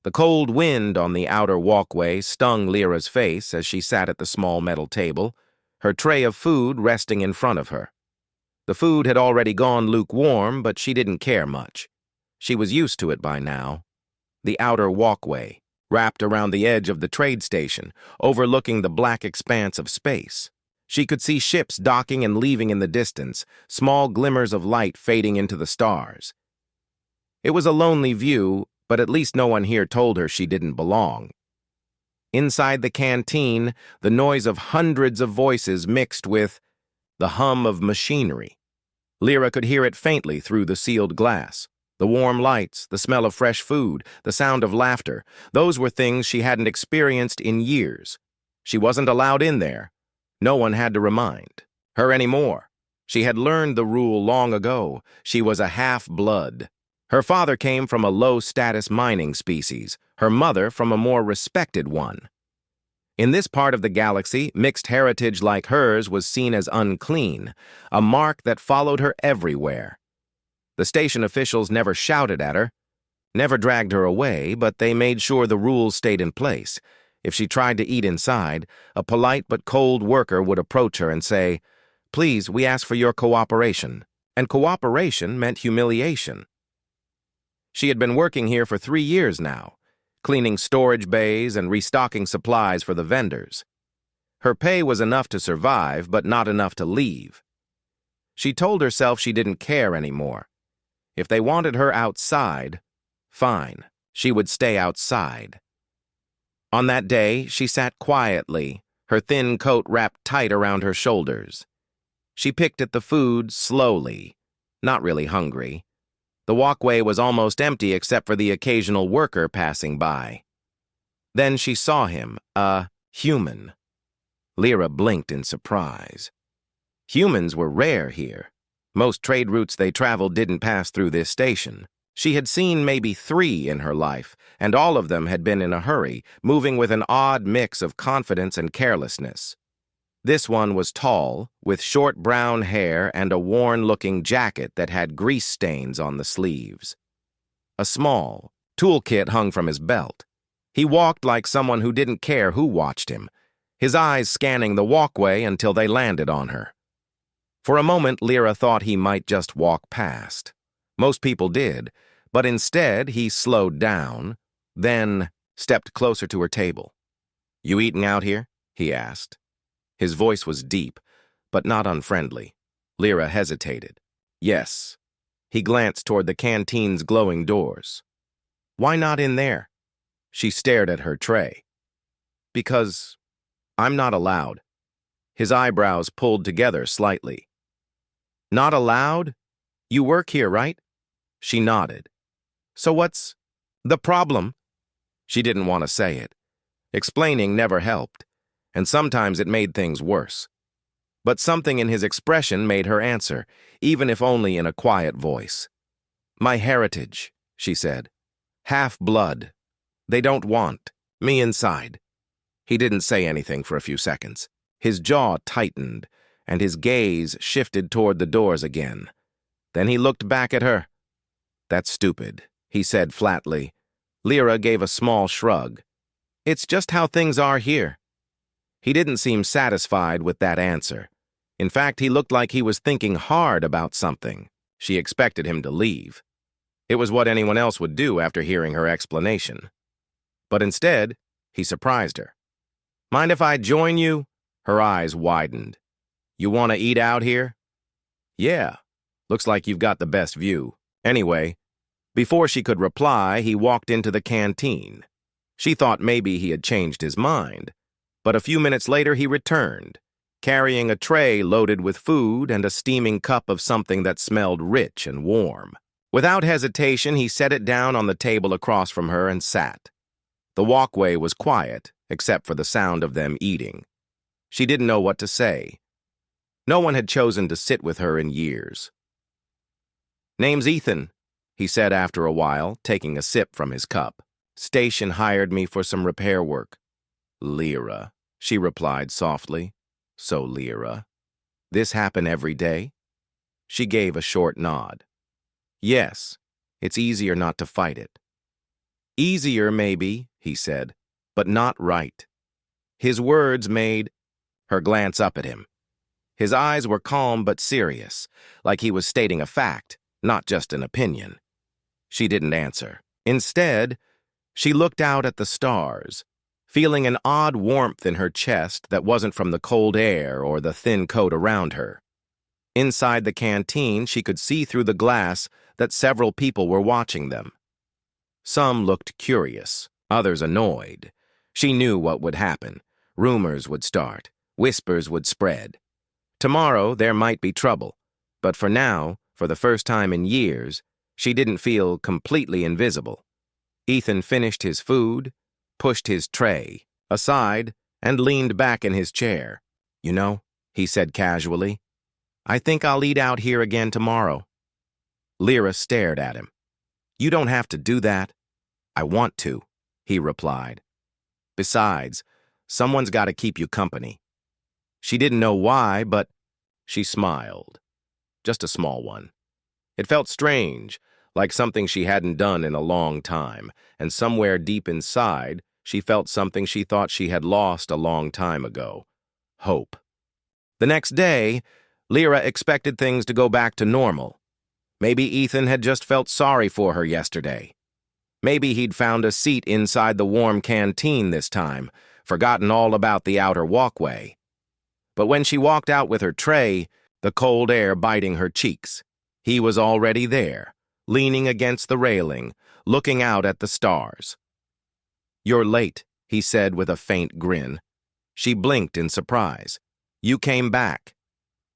The cold wind on the outer walkway stung Lyra's face as she sat at the small metal table, her tray of food resting in front of her. The food had already gone lukewarm, but she didn't care much. She was used to it by now. The outer walkway, wrapped around the edge of the trade station, overlooking the black expanse of space. She could see ships docking and leaving in the distance, small glimmers of light fading into the stars. It was a lonely view, but at least no one here told her she didn't belong. Inside the canteen, the noise of hundreds of voices mixed with the hum of machinery. Lyra could hear it faintly through the sealed glass. The warm lights, the smell of fresh food, the sound of laughter, those were things she hadn't experienced in years. She wasn't allowed in there. No one had to remind her anymore. She had learned the rule long ago. She was a half-blood. Her father came from a low-status mining species, her mother from a more respected one. In this part of the galaxy, mixed heritage like hers was seen as unclean, a mark that followed her everywhere. The station officials never shouted at her, never dragged her away, but they made sure the rules stayed in place. If she tried to eat inside, a polite but cold worker would approach her and say, "Please, we ask for your cooperation." And cooperation meant humiliation. She had been working here for 3 years now, cleaning storage bays and restocking supplies for the vendors. Her pay was enough to survive, but not enough to leave. She told herself she didn't care anymore. If they wanted her outside, fine, she would stay outside. On that day, she sat quietly, her thin coat wrapped tight around her shoulders. She picked at the food slowly, not really hungry. The walkway was almost empty except for the occasional worker passing by. Then she saw him, a human. Lyra blinked in surprise. Humans were rare here. Most trade routes they traveled didn't pass through this station. She had seen maybe 3 in her life, and all of them had been in a hurry, moving with an odd mix of confidence and carelessness. This one was tall, with short brown hair and a worn-looking jacket that had grease stains on the sleeves. A small toolkit hung from his belt. He walked like someone who didn't care who watched him, his eyes scanning the walkway until they landed on her. For a moment, Lyra thought he might just walk past. Most people did, but instead he slowed down, then stepped closer to her table. "You eating out here?" he asked. His voice was deep, but not unfriendly. Lyra hesitated. "Yes." He glanced toward the canteen's glowing doors. "Why not in there?" She stared at her tray. "Because I'm not allowed." His eyebrows pulled together slightly. "Not allowed? You work here, right?" She nodded. "So what's the problem?" She didn't want to say it. Explaining never helped, and sometimes it made things worse. But something in his expression made her answer, even if only in a quiet voice. "My heritage," she said. "Half-blood. They don't want me inside." He didn't say anything for a few seconds. His jaw tightened, and his gaze shifted toward the doors again. Then he looked back at her. "That's stupid," he said flatly. Lyra gave a small shrug. "It's just how things are here." He didn't seem satisfied with that answer. In fact, he looked like he was thinking hard about something. She expected him to leave. It was what anyone else would do after hearing her explanation. But instead, he surprised her. "Mind if I join you?" Her eyes widened. "You want to eat out here?" "Yeah. Looks like you've got the best view. Anyway," before she could reply, he walked into the canteen. She thought maybe he had changed his mind, but a few minutes later he returned, carrying a tray loaded with food and a steaming cup of something that smelled rich and warm. Without hesitation, he set it down on the table across from her and sat. The walkway was quiet, except for the sound of them eating. She didn't know what to say. No one had chosen to sit with her in years. "Name's Ethan," he said after a while, taking a sip from his cup. "Station hired me for some repair work." "Lyra," she replied softly. "So, Lyra, this happen every day?" She gave a short nod. "Yes, it's easier not to fight it." Easier, maybe, he said, but not right. His words made her glance up at him. His eyes were calm but serious, like he was stating a fact, not just an opinion. She didn't answer. Instead, she looked out at the stars, feeling an odd warmth in her chest that wasn't from the cold air or the thin coat around her. Inside the canteen, she could see through the glass that several people were watching them. Some looked curious, others annoyed. She knew what would happen. Rumors would start. Whispers would spread. Tomorrow, there might be trouble. But for now, for the first time in years, she didn't feel completely invisible. Ethan finished his food, pushed his tray aside, and leaned back in his chair. "You know," he said casually, "I think I'll eat out here again tomorrow." Lyra stared at him. "You don't have to do that." "I want to," he replied. "Besides, someone's got to keep you company." She didn't know why, but she smiled. Just a small one. It felt strange, like something she hadn't done in a long time, and somewhere deep inside, she felt something she thought she had lost a long time ago. Hope. The next day, Lyra expected things to go back to normal. Maybe Ethan had just felt sorry for her yesterday. Maybe he'd found a seat inside the warm canteen this time, forgotten all about the outer walkway. But when she walked out with her tray, the cold air biting her cheeks, he was already there, leaning against the railing, looking out at the stars. "You're late," he said with a faint grin. She blinked in surprise. "You came back.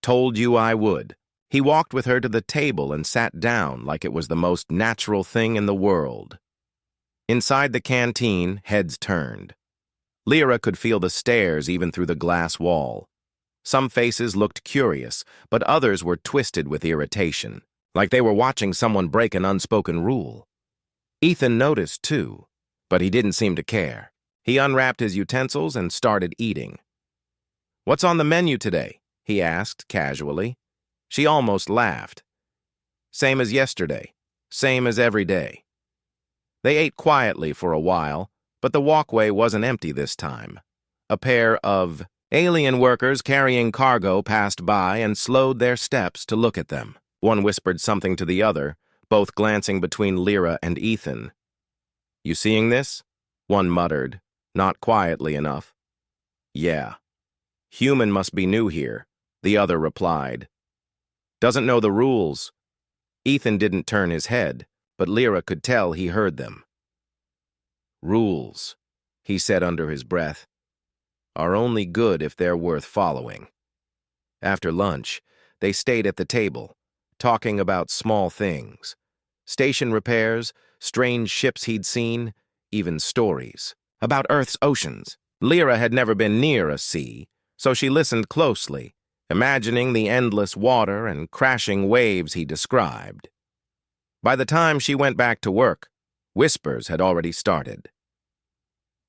Told you I would." He walked with her to the table and sat down like it was the most natural thing in the world. Inside the canteen, heads turned. Lyra could feel the stares even through the glass wall. Some faces looked curious, but others were twisted with irritation, like they were watching someone break an unspoken rule. Ethan noticed, too, but he didn't seem to care. He unwrapped his utensils and started eating. "What's on the menu today?" he asked casually. She almost laughed. "Same as yesterday. Same as every day." They ate quietly for a while, but the walkway wasn't empty this time. A pair of alien workers carrying cargo passed by and slowed their steps to look at them. One whispered something to the other, both glancing between Lyra and Ethan. "You seeing this?" one muttered, not quietly enough. "Yeah." "Human must be new here," the other replied. "Doesn't know the rules." Ethan didn't turn his head, but Lyra could tell he heard them. "Rules," he said under his breath, "are only good if they're worth following." After lunch, they stayed at the table, talking about small things. Station repairs, strange ships he'd seen, even stories. About Earth's oceans. Lyra had never been near a sea, so she listened closely, imagining the endless water and crashing waves he described. By the time she went back to work, whispers had already started.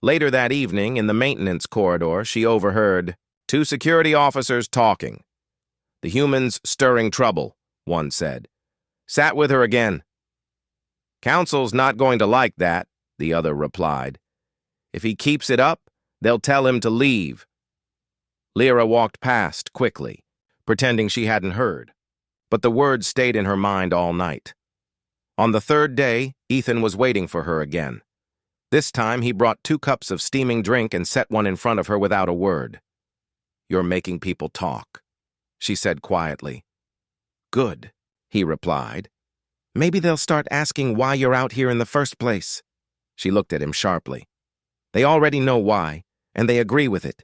Later that evening, in the maintenance corridor, she overheard 2 security officers talking. "The humans stirring trouble," one said. "Sat with her again." "Council's not going to like that," the other replied. "If he keeps it up, they'll tell him to leave." Lyra walked past quickly, pretending she hadn't heard, but the words stayed in her mind all night. On the 3rd day, Ethan was waiting for her again. This time, he brought 2 cups of steaming drink and set one in front of her without a word. "You're making people talk," she said quietly. "Good," he replied. "Maybe they'll start asking why you're out here in the first place." She looked at him sharply. "They already know why, and they agree with it."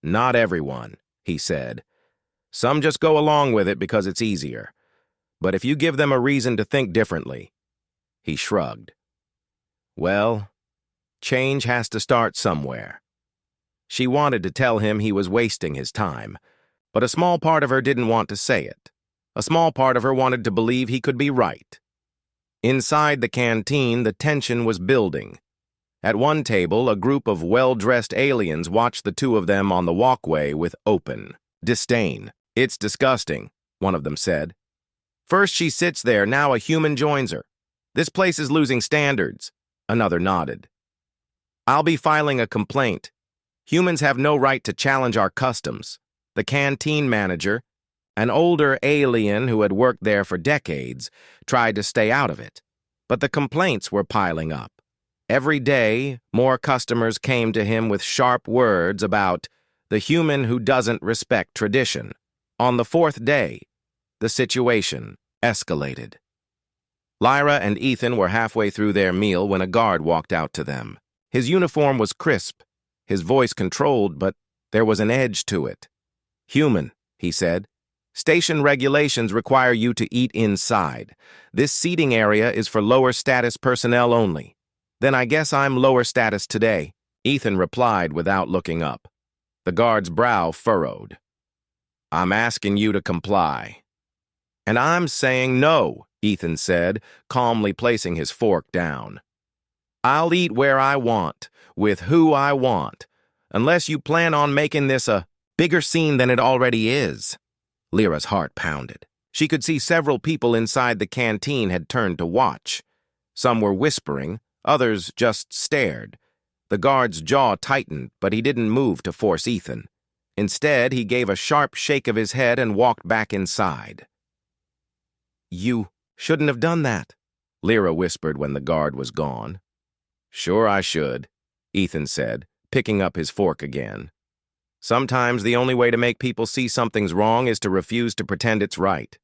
"Not everyone," he said. "Some just go along with it because it's easier. But if you give them a reason to think differently..." He shrugged. "Well, change has to start somewhere." She wanted to tell him he was wasting his time, but a small part of her didn't want to say it. A small part of her wanted to believe he could be right. Inside the canteen, the tension was building. At one table, a group of well-dressed aliens watched the 2 of them on the walkway with open disdain. "It's disgusting," one of them said. "First she sits there, now a human joins her. This place is losing standards." Another nodded. I'll be filing a complaint. Humans have no right to challenge our customs. The canteen manager, an older alien who had worked there for decades, tried to stay out of it. But the complaints were piling up. Every day, more customers came to him with sharp words about the human who doesn't respect tradition. On the fourth day, the situation escalated. Lyra and Ethan were halfway through their meal when a guard walked out to them. His uniform was crisp, his voice controlled, but there was an edge to it. "Human," he said. "Station regulations require you to eat inside. This seating area is for lower status personnel only." "Then I guess I'm lower status today," Ethan replied without looking up. The guard's brow furrowed. "I'm asking you to comply." "And I'm saying no," Ethan said, calmly placing his fork down. "I'll eat where I want, with who I want, unless you plan on making this a bigger scene than it already is." Lyra's heart pounded. She could see several people inside the canteen had turned to watch. Some were whispering, others just stared. The guard's jaw tightened, but he didn't move to force Ethan. Instead, he gave a sharp shake of his head and walked back inside. "You shouldn't have done that," Lyra whispered when the guard was gone. "Sure I should," Ethan said, picking up his fork again. "Sometimes the only way to make people see something's wrong is to refuse to pretend it's right."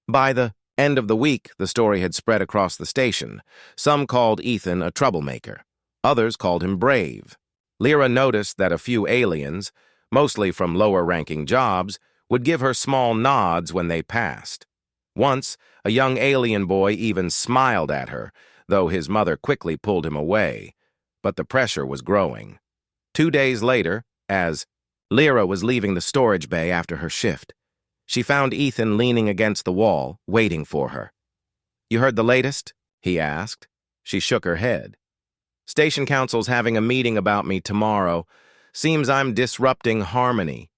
By the end of the week, the story had spread across the station. Some called Ethan a troublemaker. Others called him brave. Lyra noticed that a few aliens, mostly from lower-ranking jobs, would give her small nods when they passed. Once, a young alien boy even smiled at her, though his mother quickly pulled him away. But the pressure was growing. 2 days later, as Lyra was leaving the storage bay after her shift, she found Ethan leaning against the wall, waiting for her. "You heard the latest?" he asked. She shook her head. "Station council's having a meeting about me tomorrow. Seems I'm disrupting harmony."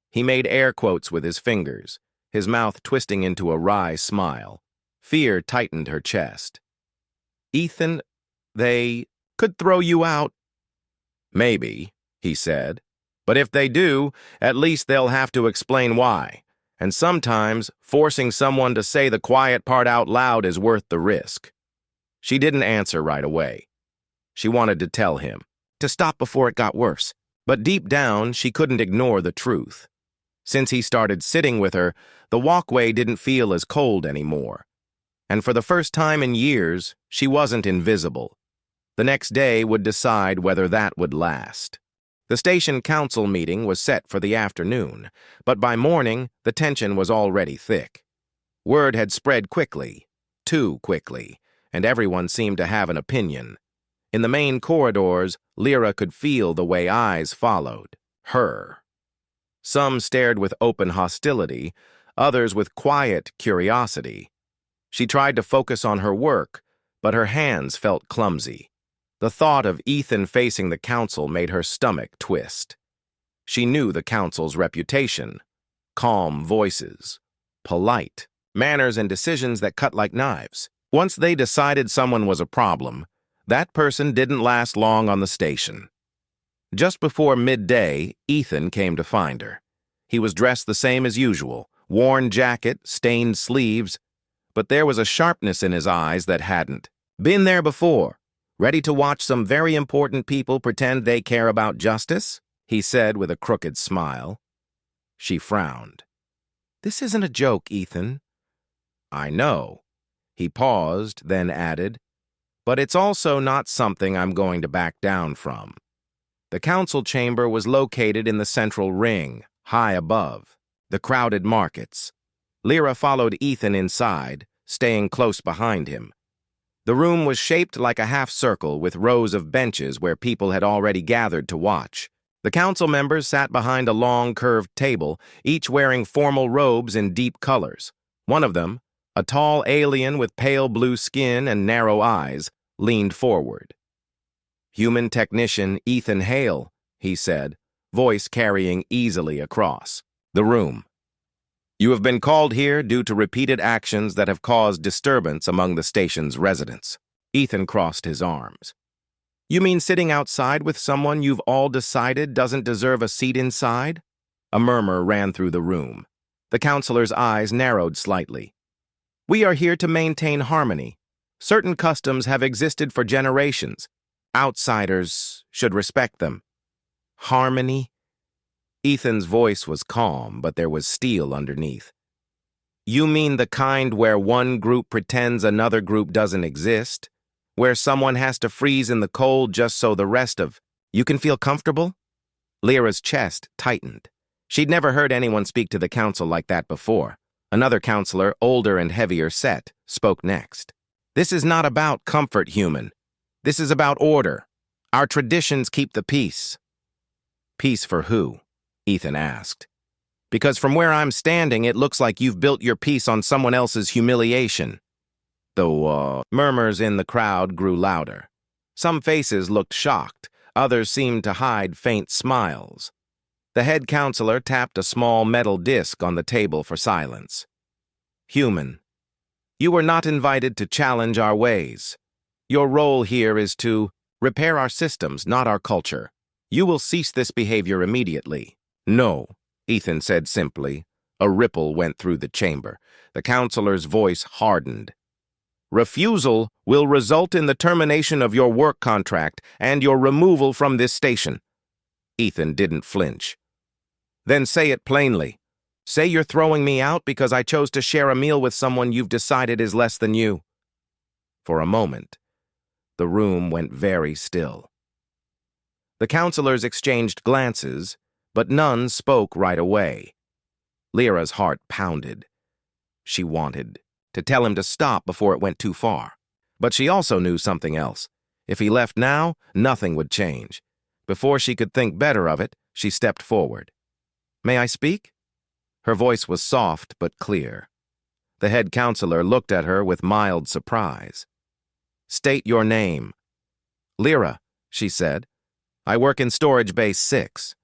He made air quotes with his fingers, his mouth twisting into a wry smile. Fear tightened her chest. "Ethan, they could throw you out." "Maybe," he said. "But if they do, at least they'll have to explain why. And sometimes, forcing someone to say the quiet part out loud is worth the risk." She didn't answer right away. She wanted to tell him, to stop before it got worse. But deep down, she couldn't ignore the truth. Since he started sitting with her, the walkway didn't feel as cold anymore. And for the first time in years, she wasn't invisible. The next day would decide whether that would last. The station council meeting was set for the afternoon, but by morning, the tension was already thick. Word had spread quickly, too quickly, and everyone seemed to have an opinion. In the main corridors, Lyra could feel the way eyes followed her. Some stared with open hostility, others with quiet curiosity. She tried to focus on her work, but her hands felt clumsy. The thought of Ethan facing the council made her stomach twist. She knew the council's reputation: calm voices, polite, manners and decisions that cut like knives. Once they decided someone was a problem, that person didn't last long on the station. Just before midday, Ethan came to find her. He was dressed the same as usual, worn jacket, stained sleeves, but there was a sharpness in his eyes that hadn't been there before. "Ready to watch some very important people pretend they care about justice?" he said with a crooked smile. She frowned. "This isn't a joke, Ethan." "I know." He paused, then added, "But it's also not something I'm going to back down from." The council chamber was located in the central ring, high above the crowded markets. Lyra followed Ethan inside, staying close behind him. The room was shaped like a half-circle with rows of benches where people had already gathered to watch. The council members sat behind a long, curved table, each wearing formal robes in deep colors. One of them, a tall alien with pale blue skin and narrow eyes, leaned forward. "Human technician Ethan Hale," he said, voice carrying easily across the room. "You have been called here due to repeated actions that have caused disturbance among the station's residents." Ethan crossed his arms. You mean sitting outside with someone you've all decided doesn't deserve a seat inside? A murmur ran through the room. The counselor's eyes narrowed slightly. We are here to maintain harmony. Certain customs have existed for generations. Outsiders should respect them. Harmony? Ethan's voice was calm, but there was steel underneath. You mean the kind where one group pretends another group doesn't exist? Where someone has to freeze in the cold just so the rest of you can feel comfortable? Lyra's chest tightened. She'd never heard anyone speak to the council like that before. Another counselor, older and heavier set, spoke next. This is not about comfort, human. This is about order. Our traditions keep the peace. Peace for who? Ethan asked. Because from where I'm standing, it looks like you've built your peace on someone else's humiliation. The murmurs in the crowd grew louder. Some faces looked shocked. Others seemed to hide faint smiles. The head counselor tapped a small metal disc on the table for silence. Human, you were not invited to challenge our ways. Your role here is to repair our systems, not our culture. You will cease this behavior immediately. No, Ethan said simply. A ripple went through the chamber. The counselor's voice hardened. Refusal will result in the termination of your work contract and your removal from this station. Ethan didn't flinch. Then say it plainly. Say you're throwing me out because I chose to share a meal with someone you've decided is less than you. For a moment, the room went very still. The counselors exchanged glances, but none spoke right away. Lyra's heart pounded. She wanted to tell him to stop before it went too far. But she also knew something else. If he left now, nothing would change. Before she could think better of it, she stepped forward. May I speak? Her voice was soft but clear. The head counselor looked at her with mild surprise. State your name. Lyra, she said. I work in Storage Base 6.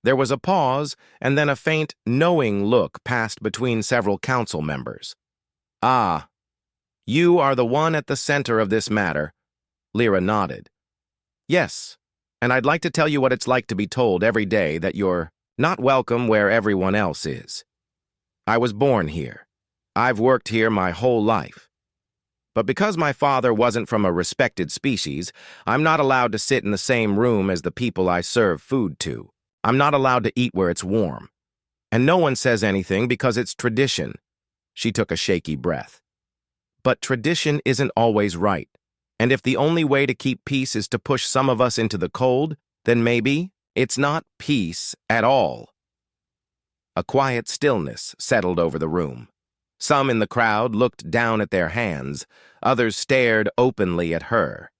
There was a pause, and then a faint, knowing look passed between several council members. Ah, you are the one at the center of this matter. Lyra nodded. Yes, and I'd like to tell you what it's like to be told every day that you're not welcome where everyone else is. I was born here. I've worked here my whole life. But because my father wasn't from a respected species, I'm not allowed to sit in the same room as the people I serve food to. I'm not allowed to eat where it's warm. And no one says anything because it's tradition. She took a shaky breath. But tradition isn't always right. And if the only way to keep peace is to push some of us into the cold, then maybe it's not peace at all. A quiet stillness settled over the room. Some in the crowd looked down at their hands. Others stared openly at her.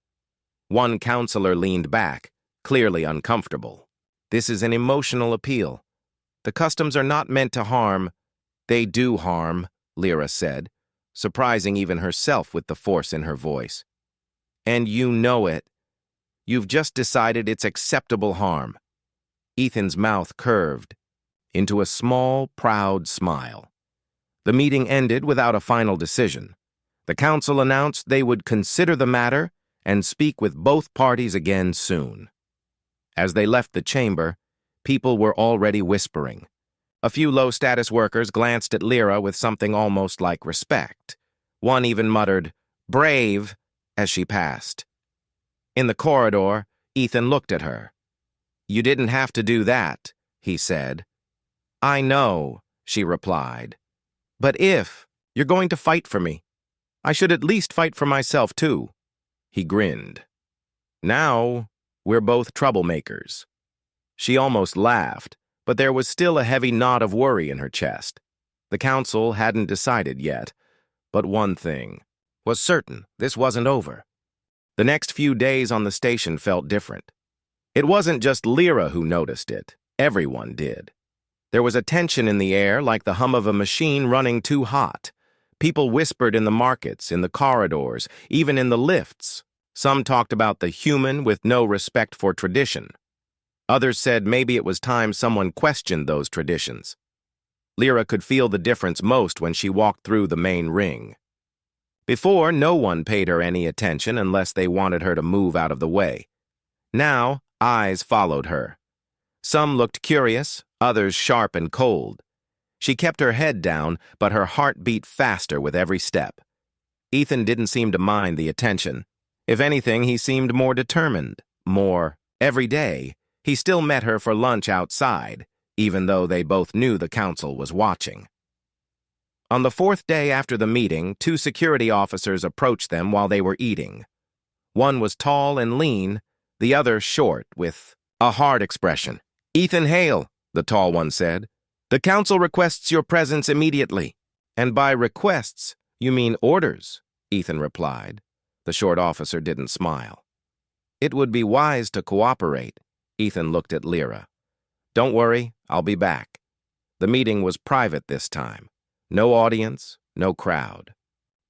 One counselor leaned back, clearly uncomfortable. This is an emotional appeal. The customs are not meant to harm. They do harm, Lyra said, surprising even herself with the force in her voice. And you know it. You've just decided it's acceptable harm. Ethan's mouth curved into a small, proud smile. The meeting ended without a final decision. The council announced they would consider the matter and speak with both parties again soon. As they left the chamber, people were already whispering. A few low-status workers glanced at Lyra with something almost like respect. One even muttered, "Brave," as she passed. In the corridor, Ethan looked at her. "You didn't have to do that," he said. "I know," she replied. "But if you're going to fight for me, I should at least fight for myself, too." He grinned. "Now, we're both troublemakers." She almost laughed, but there was still a heavy knot of worry in her chest. The council hadn't decided yet, but one thing was certain: this wasn't over. The next few days on the station felt different. It wasn't just Lyra who noticed it. Everyone did. There was a tension in the air, like the hum of a machine running too hot. People whispered in the markets, in the corridors, even in the lifts. Some talked about the human with no respect for tradition. Others said maybe it was time someone questioned those traditions. Lyra could feel the difference most when she walked through the main ring. Before, no one paid her any attention unless they wanted her to move out of the way. Now, eyes followed her. Some looked curious, others sharp and cold. She kept her head down, but her heart beat faster with every step. Ethan didn't seem to mind the attention. If anything, he seemed more determined, more. Every day, he still met her for lunch outside, even though they both knew the council was watching. On the fourth day after the meeting, 2 security officers approached them while they were eating. One was tall and lean, the other short, with a hard expression. "Ethan Hale," the tall one said. "The council requests your presence immediately." "And by requests, you mean orders," Ethan replied. The short officer didn't smile. "It would be wise to cooperate." Ethan looked at Lyra. "Don't worry, I'll be back." The meeting was private this time. No audience, no crowd.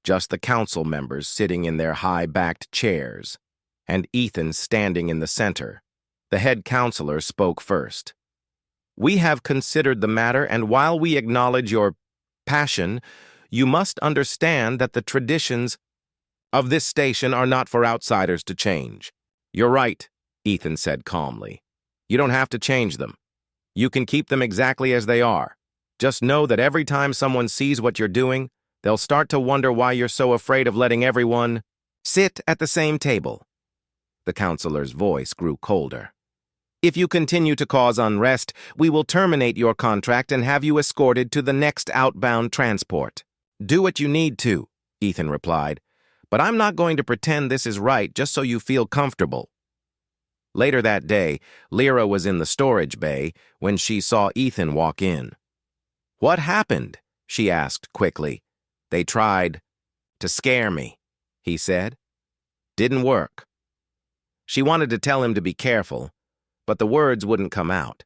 Just the council members sitting in their high-backed chairs, and Ethan standing in the center. The head counselor spoke first. "We have considered the matter, and while we acknowledge your passion, you must understand that the traditions of this station are not for outsiders to change." "You're right," Ethan said calmly. "You don't have to change them. You can keep them exactly as they are. Just know that every time someone sees what you're doing, they'll start to wonder why you're so afraid of letting everyone sit at the same table." The counselor's voice grew colder. "If you continue to cause unrest, we will terminate your contract and have you escorted to the next outbound transport." "Do what you need to," Ethan replied, "but I'm not going to pretend this is right just so you feel comfortable." Later that day, Lyra was in the storage bay when she saw Ethan walk in. "What happened?" she asked quickly. "They tried to scare me," he said. "Didn't work." She wanted to tell him to be careful, but the words wouldn't come out.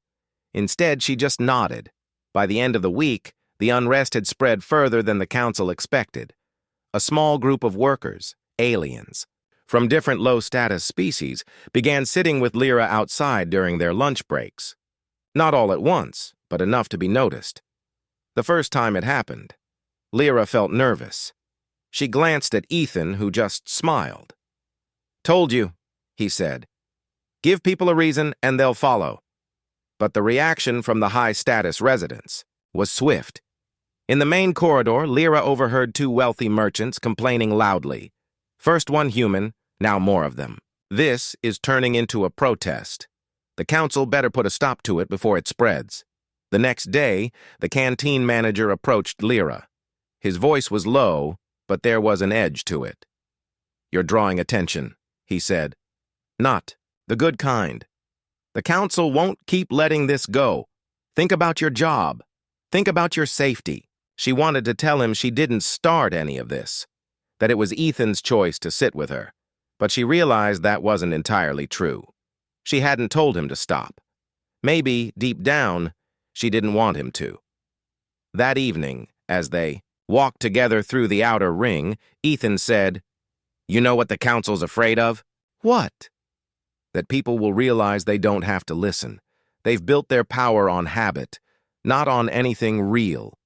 Instead, she just nodded. By the end of the week, the unrest had spread further than the council expected. A small group of workers, aliens, from different low-status species, began sitting with Lyra outside during their lunch breaks. Not all at once, but enough to be noticed. The first time it happened, Lyra felt nervous. She glanced at Ethan, who just smiled. "Told you," he said. "Give people a reason and they'll follow." But the reaction from the high-status residents was swift. In the main corridor, Lyra overheard 2 wealthy merchants complaining loudly. First one human, now more of them. "This is turning into a protest. The council better put a stop to it before it spreads." The next day, the canteen manager approached Lyra. His voice was low, but there was an edge to it. "You're drawing attention," he said. "Not the good kind. The council won't keep letting this go. Think about your job. Think about your safety." She wanted to tell him she didn't start any of this, that it was Ethan's choice to sit with her, but she realized that wasn't entirely true. She hadn't told him to stop. Maybe, deep down, she didn't want him to. That evening, as they walked together through the outer ring, Ethan said, "You know what the council's afraid of?" "What?" "That people will realize they don't have to listen. They've built their power on habit, not on anything real.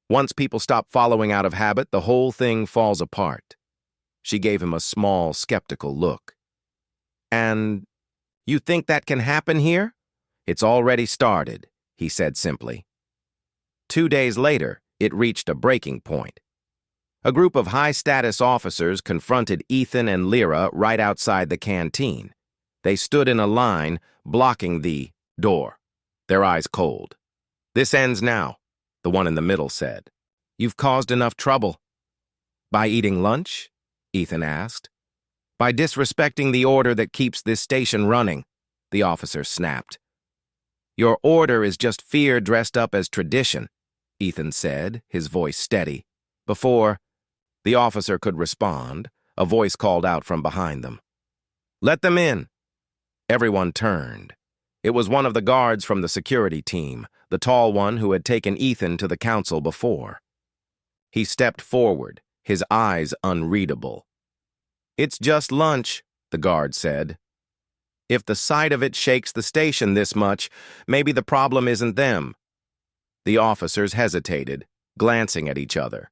Once people stop following out of habit, the whole thing falls apart." She gave him a small, skeptical look. "And you think that can happen here?" "It's already started," he said simply. 2 days later, it reached a breaking point. A group of high-status officers confronted Ethan and Lyra right outside the canteen. They stood in a line, blocking the door, their eyes cold. "This ends now," the one in the middle said. "You've caused enough trouble." "By eating lunch?" Ethan asked. "By disrespecting the order that keeps this station running," the officer snapped. "Your order is just fear dressed up as tradition," Ethan said, his voice steady. Before the officer could respond, a voice called out from behind them. "Let them in." Everyone turned. It was one of the guards from the security team, the tall one who had taken Ethan to the council before. He stepped forward, his eyes unreadable. "It's just lunch," the guard said. "If the sight of it shakes the station this much, maybe the problem isn't them." The officers hesitated, glancing at each other.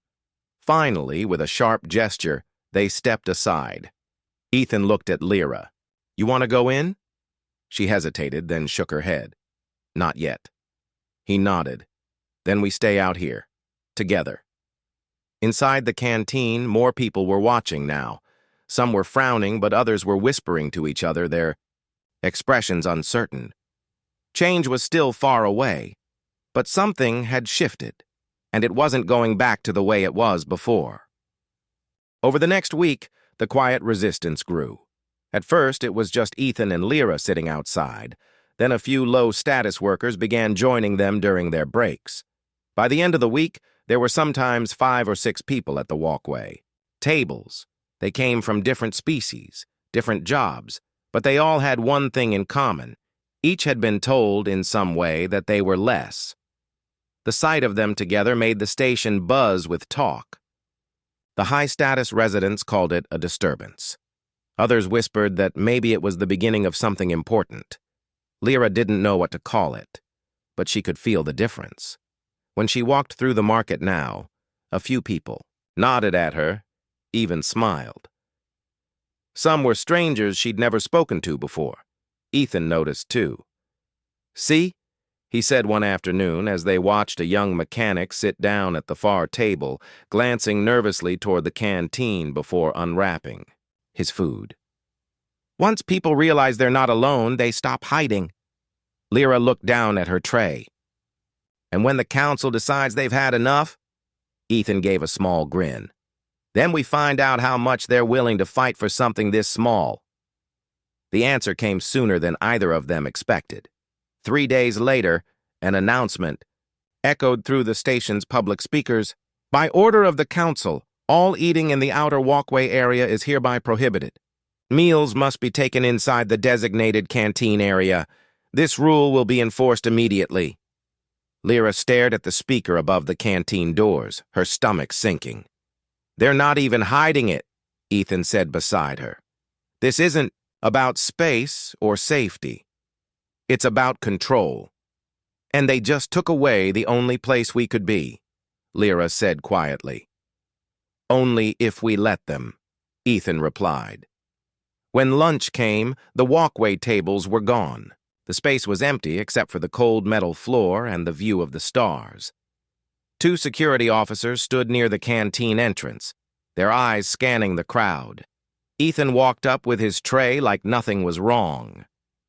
Finally, with a sharp gesture, they stepped aside. Ethan looked at Lyra. "You want to go in?" She hesitated, then shook her head. "Not yet." He nodded. "Then we stay out here. Together." Inside the canteen, more people were watching now. Some were frowning, but others were whispering to each other, their expressions uncertain. Change was still far away, but something had shifted, and it wasn't going back to the way it was before. Over the next week, the quiet resistance grew. At first, it was just Ethan and Lyra sitting outside. Then a few low-status workers began joining them during their breaks. By the end of the week, there were sometimes 5 or 6 people at the walkway. Tables. They came from different species, different jobs, but they all had one thing in common. Each had been told in some way that they were less. The sight of them together made the station buzz with talk. The high-status residents called it a disturbance. Others whispered that maybe it was the beginning of something important. Lyra didn't know what to call it, but she could feel the difference. When she walked through the market now, a few people nodded at her, even smiled. Some were strangers she'd never spoken to before. Ethan noticed too. "See?" he said one afternoon as they watched a young mechanic sit down at the far table, glancing nervously toward the canteen before unwrapping his food. "Once people realize they're not alone, they stop hiding." Lyra looked down at her tray. "And when the council decides they've had enough?" Ethan gave a small grin. "Then we find out how much they're willing to fight for something this small." The answer came sooner than either of them expected. 3 days later, an announcement echoed through the station's public speakers. "By order of the council, all eating in the outer walkway area is hereby prohibited. Meals must be taken inside the designated canteen area. This rule will be enforced immediately." Lyra stared at the speaker above the canteen doors, her stomach sinking. "They're not even hiding it," Ethan said beside her. "This isn't about space or safety. It's about control. And they just took away the only place we could be," Lyra said quietly. "Only if we let them," Ethan replied. When lunch came, the walkway tables were gone. The space was empty except for the cold metal floor and the view of the stars. 2 security officers stood near the canteen entrance, their eyes scanning the crowd. Ethan walked up with his tray like nothing was wrong.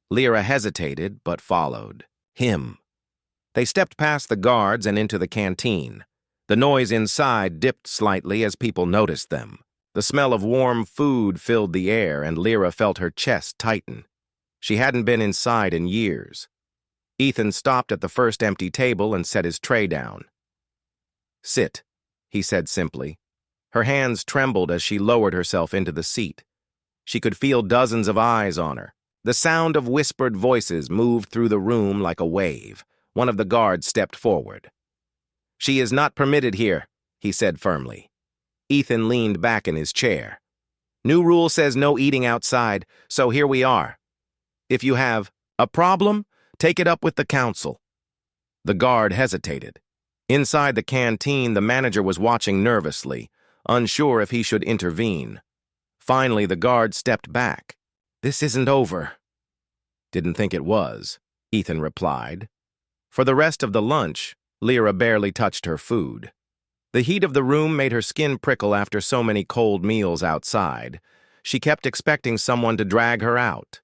Lyra hesitated, but followed him. They stepped past the guards and into the canteen. The noise inside dipped slightly as people noticed them. The smell of warm food filled the air, and Lyra felt her chest tighten. She hadn't been inside in years. Ethan stopped at the first empty table and set his tray down. "Sit," he said simply. Her hands trembled as she lowered herself into the seat. She could feel dozens of eyes on her. The sound of whispered voices moved through the room like a wave. One of the guards stepped forward. "She is not permitted here," he said firmly. Ethan leaned back in his chair. "New rule says no eating outside, so here we are. If you have a problem, take it up with the council." The guard hesitated. Inside the canteen, the manager was watching nervously, unsure if he should intervene. Finally, the guard stepped back. "This isn't over." "Didn't think it was," Ethan replied. For the rest of the lunch, Lyra barely touched her food. The heat of the room made her skin prickle after so many cold meals outside. She kept expecting someone to drag her out.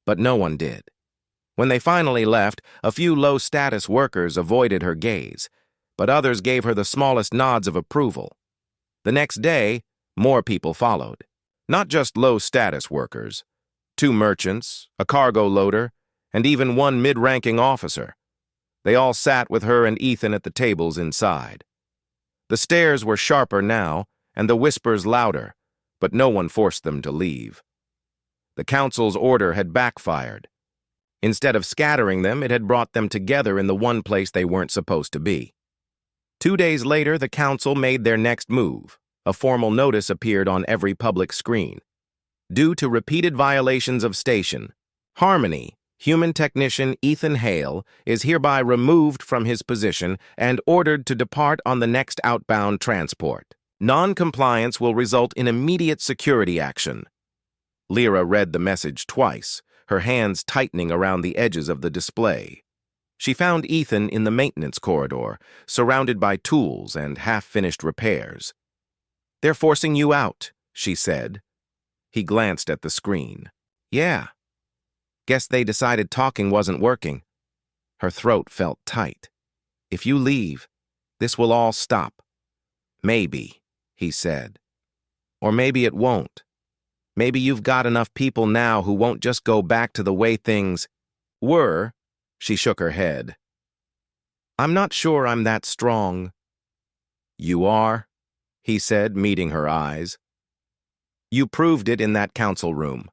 But no one did. When they finally left, a few low-status workers avoided her gaze, but others gave her the smallest nods of approval. The next day, more people followed. Not just low-status workers. 2 merchants, a cargo loader, and even 1 mid-ranking officer. They all sat with her and Ethan at the tables inside. The stares were sharper now, and the whispers louder, but no one forced them to leave. The council's order had backfired. Instead of scattering them, it had brought them together in the one place they weren't supposed to be. 2 days later, the council made their next move. A formal notice appeared on every public screen. Due to repeated violations of station, Harmony, human technician Ethan Hale, is hereby removed from his position and ordered to depart on the next outbound transport. Non-compliance will result in immediate security action. Lyra read the message twice, her hands tightening around the edges of the display. She found Ethan in the maintenance corridor, surrounded by tools and half-finished repairs. "They're forcing you out," she said. He glanced at the screen. "Yeah. Guess they decided talking wasn't working." Her throat felt tight. "If you leave, this will all stop." "Maybe," he said. "Or maybe it won't. Maybe you've got enough people now who won't just go back to the way things were." She shook her head. "I'm not sure I'm that strong." "You are," he said, meeting her eyes. "You proved it in that council room."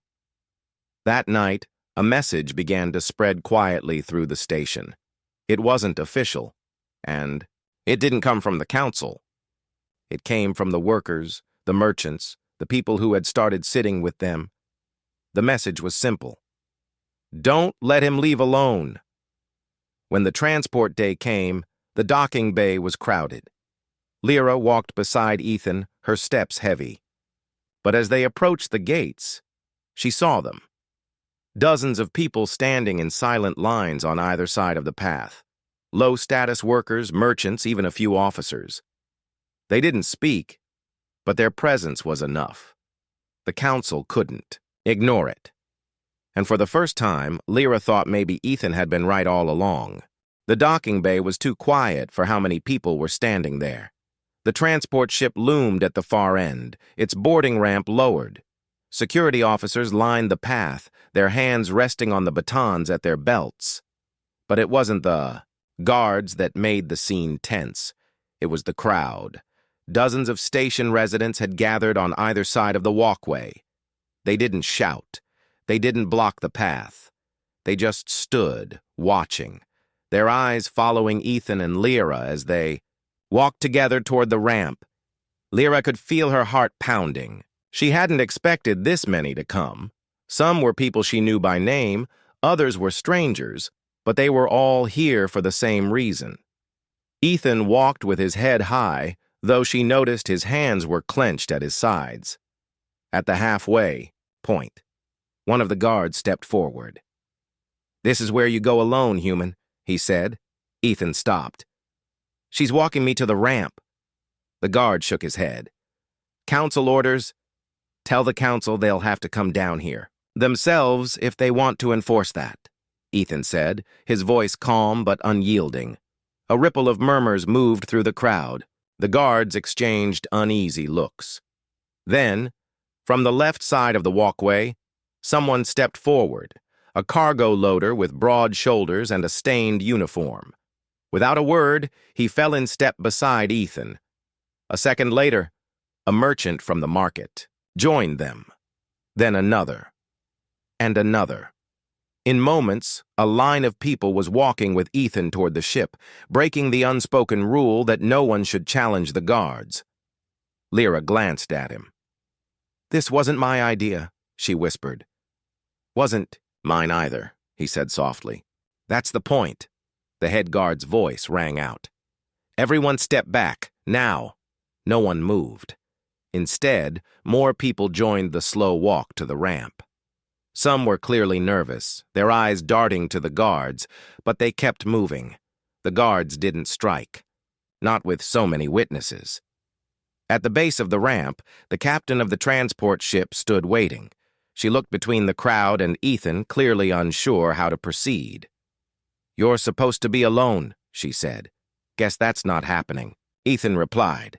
That night, a message began to spread quietly through the station. It wasn't official, and it didn't come from the council. It came from the workers, the merchants, the people who had started sitting with them. The message was simple. "Don't let him leave alone." When the transport day came, the docking bay was crowded. Lyra walked beside Ethan, her steps heavy. But as they approached the gates, she saw them. Dozens of people standing in silent lines on either side of the path. Low-status workers, merchants, even a few officers. They didn't speak, but their presence was enough. The council couldn't ignore it. And for the first time, Lyra thought maybe Ethan had been right all along. The docking bay was too quiet for how many people were standing there. The transport ship loomed at the far end, its boarding ramp lowered. Security officers lined the path, their hands resting on the batons at their belts. But it wasn't the guards that made the scene tense. It was the crowd. Dozens of station residents had gathered on either side of the walkway. They didn't shout. They didn't block the path. They just stood, watching, their eyes following Ethan and Lyra as they walked together toward the ramp. Lyra could feel her heart pounding. She hadn't expected this many to come. Some were people she knew by name, others were strangers, but they were all here for the same reason. Ethan walked with his head high, though she noticed his hands were clenched at his sides. At the halfway point, one of the guards stepped forward. "This is where you go alone, human," he said. Ethan stopped. "She's walking me to the ramp." The guard shook his head. "Council orders. Tell the council they'll have to come down here themselves if they want to enforce that," Ethan said, his voice calm but unyielding. A ripple of murmurs moved through the crowd. The guards exchanged uneasy looks. Then, from the left side of the walkway, someone stepped forward, a cargo loader with broad shoulders and a stained uniform. Without a word, he fell in step beside Ethan. A second later, a merchant from the market joined them. Then another, and another. In moments, a line of people was walking with Ethan toward the ship, breaking the unspoken rule that no one should challenge the guards. Lyra glanced at him. "This wasn't my idea," she whispered. "Wasn't mine either," he said softly. "That's the point." The head guard's voice rang out. "Everyone step back, now." No one moved. Instead, more people joined the slow walk to the ramp. Some were clearly nervous, their eyes darting to the guards, but they kept moving. The guards didn't strike. Not with so many witnesses. At the base of the ramp, the captain of the transport ship stood waiting. She looked between the crowd and Ethan, clearly unsure how to proceed. "You're supposed to be alone," she said. "Guess that's not happening," Ethan replied.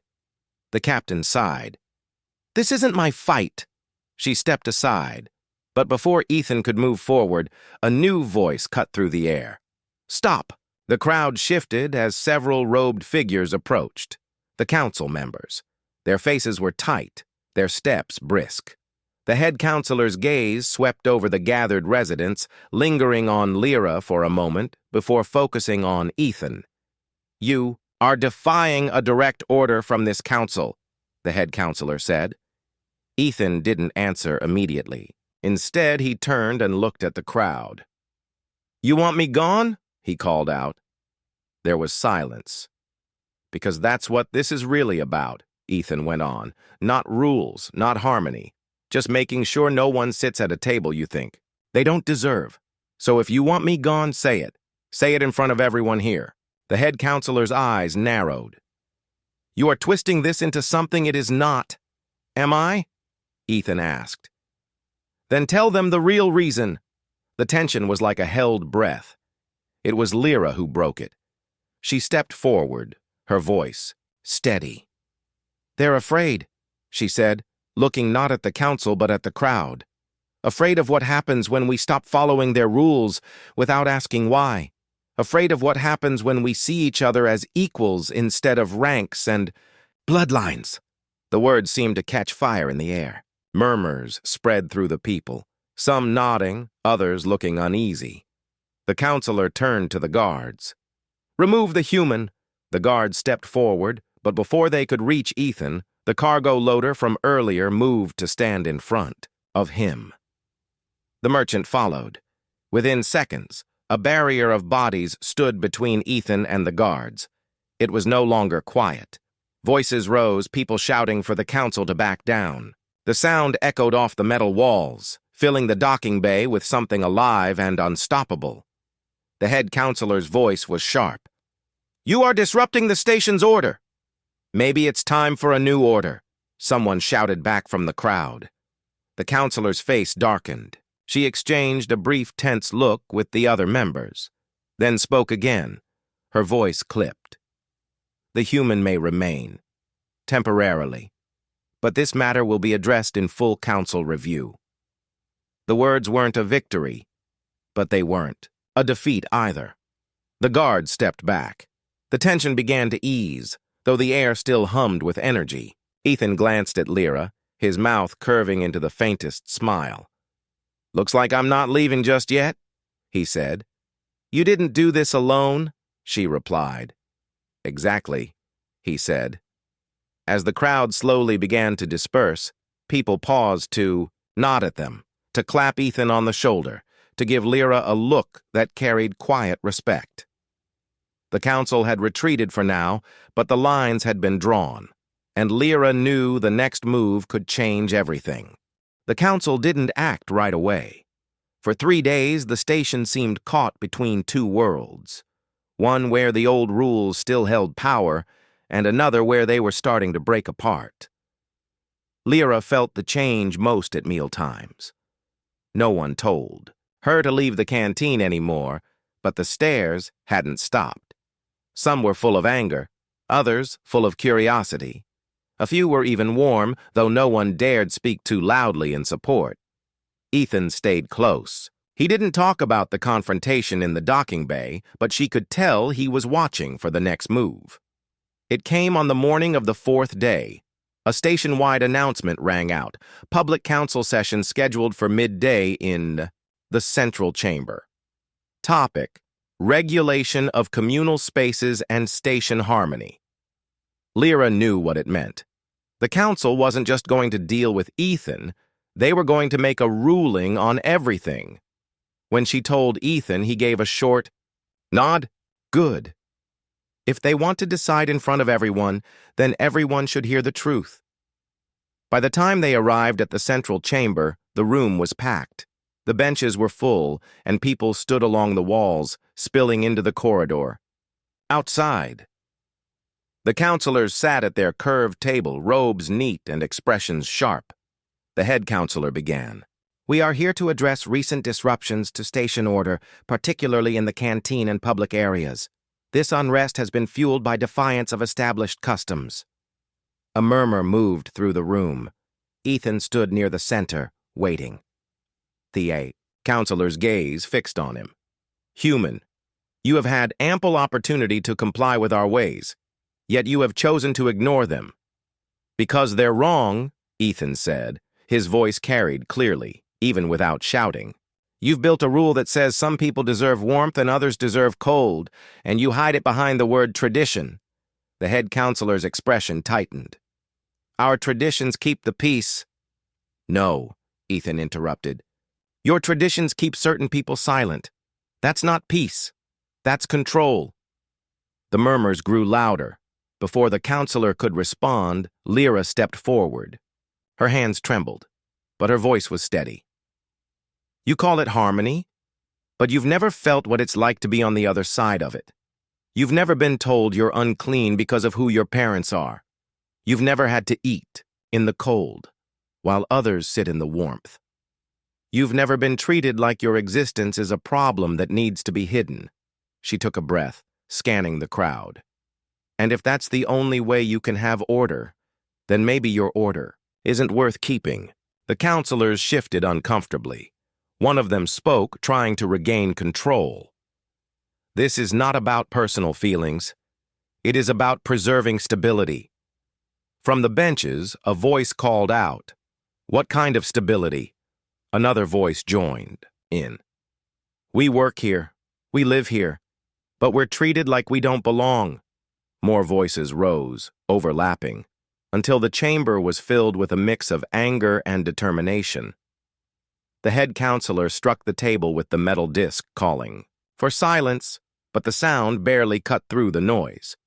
The captain sighed. "This isn't my fight." She stepped aside. But before Ethan could move forward, a new voice cut through the air. "Stop!" The crowd shifted as several robed figures approached. The council members. Their faces were tight, their steps brisk. The head counselor's gaze swept over the gathered residents, lingering on Lyra for a moment before focusing on Ethan. "You are defying a direct order from this council," the head counselor said. Ethan didn't answer immediately. Instead, he turned and looked at the crowd. "You want me gone?" he called out. There was silence. "Because that's what this is really about," Ethan went on. Not rules, not harmony. Just making sure no one sits at a table you think they don't deserve. So if you want me gone, say it. Say it in front of everyone here. The head counselor's eyes narrowed. You are twisting this into something it is not. Am I? Ethan asked. Then tell them the real reason. The tension was like a held breath. It was Lyra who broke it. She stepped forward, her voice steady. They're afraid, she said, looking not at the council but at the crowd. Afraid of what happens when we stop following their rules without asking why. Afraid of what happens when we see each other as equals instead of ranks and bloodlines. The words seemed to catch fire in the air. Murmurs spread through the people, some nodding, others looking uneasy. The counselor turned to the guards. Remove the human. The guards stepped forward, but before they could reach Ethan, the cargo loader from earlier moved to stand in front of him. The merchant followed. Within seconds, a barrier of bodies stood between Ethan and the guards. It was no longer quiet. Voices rose, people shouting for the council to back down. The sound echoed off the metal walls, filling the docking bay with something alive and unstoppable. The head counselor's voice was sharp. You are disrupting the station's order. Maybe it's time for a new order, someone shouted back from the crowd. The counselor's face darkened. She exchanged a brief tense look with the other members, then spoke again. Her voice clipped. The human may remain, temporarily, but this matter will be addressed in full council review. The words weren't a victory, but they weren't a defeat either. The guards stepped back. The tension began to ease, though the air still hummed with energy. Ethan glanced at Lyra, his mouth curving into the faintest smile. Looks like I'm not leaving just yet, he said. You didn't do this alone, she replied. Exactly, he said. As the crowd slowly began to disperse, people paused to nod at them, to clap Ethan on the shoulder, to give Lyra a look that carried quiet respect. The council had retreated for now, but the lines had been drawn, and Lyra knew the next move could change everything. The council didn't act right away. For 3 days, the station seemed caught between two worlds, one where the old rules still held power, and another where they were starting to break apart. Lyra felt the change most at mealtimes. No one told her to leave the canteen anymore, but the stares hadn't stopped. Some were full of anger, others full of curiosity. A few were even warm, though no one dared speak too loudly in support. Ethan stayed close. He didn't talk about the confrontation in the docking bay, but she could tell he was watching for the next move. It came on the morning of the 4th day. A station-wide announcement rang out. Public council session scheduled for midday in the Central Chamber. Topic: Regulation of communal spaces and station harmony. Lyra knew what it meant. The council wasn't just going to deal with Ethan, they were going to make a ruling on everything. When she told Ethan, he gave a short nod. Good. If they want to decide in front of everyone, then everyone should hear the truth. By the time they arrived at the central chamber, the room was packed. The benches were full, and people stood along the walls, spilling into the corridor. Outside, the counselors sat at their curved table, robes neat and expressions sharp. The head counselor began. We are here to address recent disruptions to station order, particularly in the canteen and public areas. This unrest has been fueled by defiance of established customs. A murmur moved through the room. Ethan stood near the center, waiting. The counselor's gaze fixed on him. Human, you have had ample opportunity to comply with our ways, yet you have chosen to ignore them. Because they're wrong, Ethan said. His voice carried clearly, even without shouting. You've built a rule that says some people deserve warmth and others deserve cold, and you hide it behind the word tradition. The head counselor's expression tightened. Our traditions keep the peace. No, Ethan interrupted. Your traditions keep certain people silent. That's not peace. That's control. The murmurs grew louder, Before the counselor could respond, Lyra stepped forward. Her hands trembled, but her voice was steady. You call it harmony, but you've never felt what it's like to be on the other side of it. You've never been told you're unclean because of who your parents are. You've never had to eat in the cold, while others sit in the warmth. You've never been treated like your existence is a problem that needs to be hidden. She took a breath, scanning the crowd. And if that's the only way you can have order, then maybe your order isn't worth keeping. The counselors shifted uncomfortably. One of them spoke, trying to regain control. This is not about personal feelings. It is about preserving stability. From the benches, a voice called out, "What kind of stability?" Another voice joined in. "We work here. We live here. But we're treated like we don't belong." More voices rose, overlapping, until the chamber was filled with a mix of anger and determination. The head counselor struck the table with the metal disc, calling for silence, but the sound barely cut through the noise.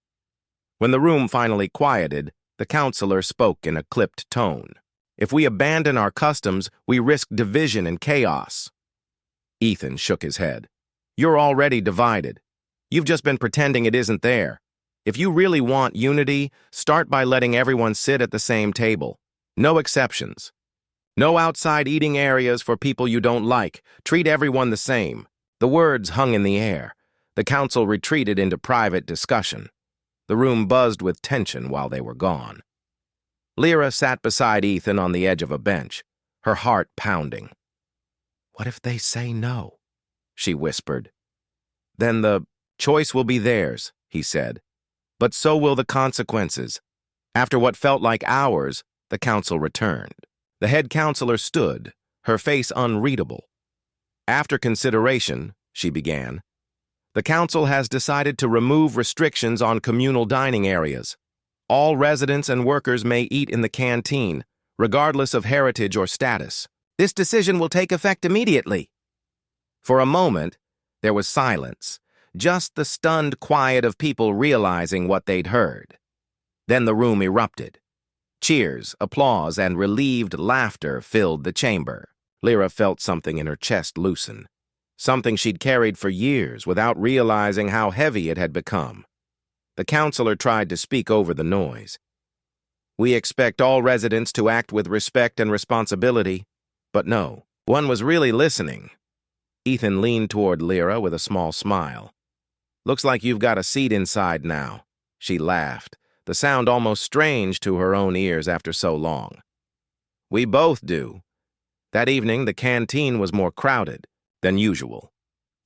When the room finally quieted, the counselor spoke in a clipped tone. "If we abandon our customs, we risk division and chaos." Ethan shook his head. "You're already divided. You've just been pretending it isn't there. If you really want unity, start by letting everyone sit at the same table. No exceptions. No outside eating areas for people you don't like. Treat everyone the same." The words hung in the air. The council retreated into private discussion. The room buzzed with tension while they were gone. Lyra sat beside Ethan on the edge of a bench, her heart pounding. "What if they say no?" she whispered. "Then the choice will be theirs," he said. "But so will the consequences." After what felt like hours, the council returned. The head counselor stood, her face unreadable. "After consideration," she began, "the council has decided to remove restrictions on communal dining areas. All residents and workers may eat in the canteen, regardless of heritage or status. This decision will take effect immediately." For a moment, there was silence, just the stunned quiet of people realizing what they'd heard. Then the room erupted. Cheers, applause, and relieved laughter filled the chamber. Lyra felt something in her chest loosen, something she'd carried for years without realizing how heavy it had become. The counselor tried to speak over the noise. "We expect all residents to act with respect and responsibility." But no, one was really listening. Ethan leaned toward Lyra with a small smile. "Looks like you've got a seat inside now." She laughed, the sound almost strange to her own ears after so long. "We both do." That evening, the canteen was more crowded than usual.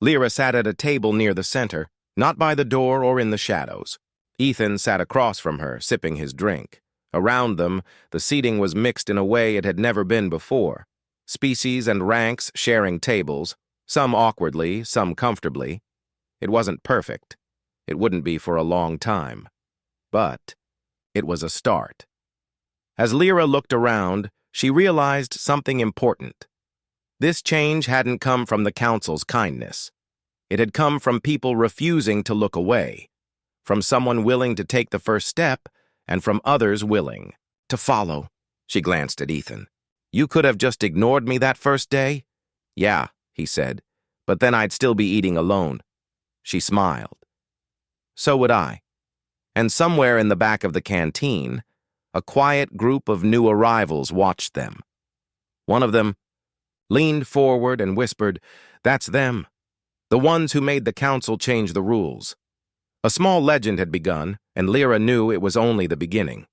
Lyra sat at a table near the center, not by the door or in the shadows. Ethan sat across from her, sipping his drink. Around them, the seating was mixed in a way it had never been before. Species and ranks sharing tables, some awkwardly, some comfortably. It wasn't perfect. It wouldn't be for a long time. But it was a start. As Lyra looked around, she realized something important. This change hadn't come from the council's kindness. It had come from people refusing to look away, from someone willing to take the first step, and from others willing to follow. She glanced at Ethan. "You could have just ignored me that first day?" "Yeah," he said, "but then I'd still be eating alone." She smiled. "So would I." And somewhere in the back of the canteen, a quiet group of new arrivals watched them. One of them leaned forward and whispered, "That's them, the ones who made the council change the rules." A small legend had begun, and Lyra knew it was only the beginning.